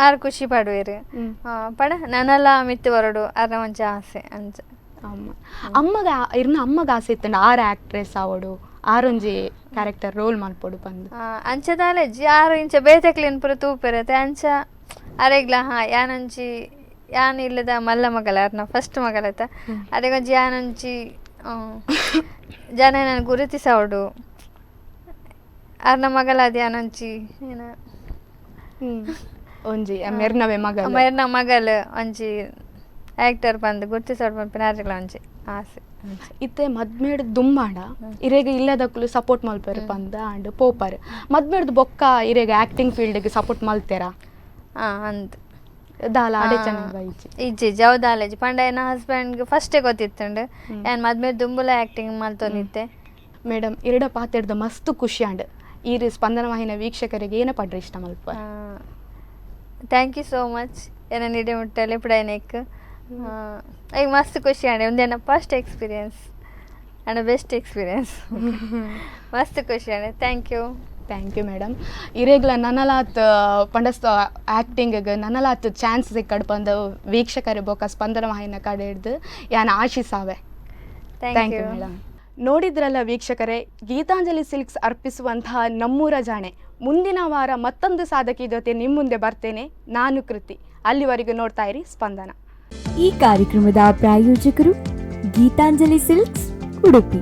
ಆರು ಖುಷಿ ಪಡುವೆರು ಪಂಡ ನನ್ನಲ್ಲ ಮಿತ್ತು ಹೊರಡು ಅರ್ನ ಒಂಜಿ ಆಸೆ ಅಂಚ ಅಮ್ಮಗ ಆಸೆ ಇತ್ತಂಡ ಆರು ಆಕ್ಟ್ರೆಸ್ ಆವಡು ಆರೊಂಜಿ ಕ್ಯಾರೆಕ್ಟರ್ ರೋಲ್ ಮಲ್ಪೊಡು ಪಂದ್ ಅಂಚದಾಲೆಜ್ಜಿ ಆರು ಇಂಚ ಬೇತೆಕ್ಲೇನ್ ಪೂರ ತೂಪೆರತ್ತೆ ಅಂಚ ಅರೆಗ್ಲ ಯಾನೊಂಜಿ ಯಾನ್ ಇಲ್ಲದ ಮಲ್ಲ ಮಗಲ ಅರ್ನ ಫಸ್ಟ್ ಮಗಲತ್ತ ಅರೆಗೊಂಜಿ ಯಾನೊಂಜಿ ಜನ ನಾನು ಗುರುತಿಸವಡು ಅರ್ನ ಮಗಲ ಅದು ಯಾನೊಂಜಿ ಏನ ಒಂಜಿ ಮೆರ್ನವೆ ಮಗಲ್ ಮೆರ್ನ ಮಗಲ್ ಒಂಜಿ ಆ್ಯಕ್ಟರ್ ಬಂದು ಗುರ್ತಿಸೋಡು ಪಂಪಿನ ಆರ್ಜಿಗಳ ಒಂಚಿ ಆಸೆ ಇತ್ತೆ ಮದ್ಮೇಡ್ ದುಂಬಾಂಡ ಇರೇಗ ಇಲ್ಲದಕ್ಕೂ ಸಪೋರ್ಟ್ ಮಲ್ಪೇರು ಪಂದ ಅಂಡ್ ಪೋಪರ್ ಮದ್ಮೇಡ್ದು ಬೊಕ್ಕ ಇರೇಗ ಆ್ಯಕ್ಟಿಂಗ್ ಫೀಲ್ಡ್ಗೆ ಸಪೋರ್ಟ್ ಮಲ್ತೇರಾ ಅಂದ್ ದಾಲ ಆಡೆ ಚೆನ್ನಾಗಿ ಇಜ್ಜಿ ಜವದಾಲೇಜಿ ಪಂಡ ಏನ ಹಸ್ಬೆಂಡ್ಗೆ ಫಸ್ಟೇ ಗೊತ್ತಿತ್ತುಂಡು ಏನು ಮದ್ಮೆ ದುಂಬುಲ ಆ್ಯಕ್ಟಿಂಗ್ ಮಲ್ತೊಂದಿತ್ತೆ ಮೇಡಮ್ ಎರಡ ಪಾತೆಡ್ದ ಮಸ್ತ್ ಖುಷಿ ಅಂಡ್ ಈ ಸ್ಪಂದನ ವಾಹಿನ ವೀಕ್ಷಕರಿಗೆ ಏನ ಪಡ್ರೆ ಇಷ್ಟ ಮಲ್ಪ ಥ್ಯಾಂಕ್ ಯು ಸೋ ಮಚ್ ಏನ ನಿಡೆ ಮುಟ್ಟಲೆ ಇಪ್ಪಡೈನಕ್ ಈಗ ಮಸ್ತ್ ಖುಷಿ ಅಂಡೆ ಒಂದೇನ first experience and best experience ಮಸ್ತ್ ಖುಷಿ ಅಂಡೆ ಥ್ಯಾಂಕ್ ಯು ಮೇಡಮ್ ಇರೇಗ್ಲ ನನ್ನಲಾತ್ ಪಂಡಸ್ತ ಆ್ಯಕ್ಟಿಂಗ್ಗೆ ನನ್ನಲಾತ್ ಚಾನ್ಸ್ ಸಿಕ್ಕಡ್ ಬಂದು ವೀಕ್ಷಕರ ಬೊಕ್ಕ ಸ್ಪಂದನ ವಾಹಿನ ಕಡೆ ಹಿಡ್ದು ಯಾನ್ ಆಶಿಸಾವೆ ಥ್ಯಾಂಕ್ ಯು ಮೇಡಮ್. ನೋಡಿದ್ರಲ್ಲ ವೀಕ್ಷಕರೇ, ಗೀತಾಂಜಲಿ ಸಿಲ್ಕ್ಸ್ ಅರ್ಪಿಸುವಂತಹ ನಮ್ಮೂರ ಜಾಣೆ ಮುಂದಿನ ವಾರ ಮತ್ತೊಂದು ಸಾಧಕಿ ಜೊತೆ ನಿಮ್ಮ ಮುಂದೆ ಬರ್ತೇನೆ. ನಾನು ಕೃತಿ. ಅಲ್ಲಿವರೆಗೂ ನೋಡ್ತಾ ಇರಿ ಸ್ಪಂದನ. ಈ ಕಾರ್ಯಕ್ರಮದ ಪ್ರಾಯೋಜಕರು ಗೀತಾಂಜಲಿ ಸಿಲ್ಕ್ಸ್ ಉಡುಪಿ.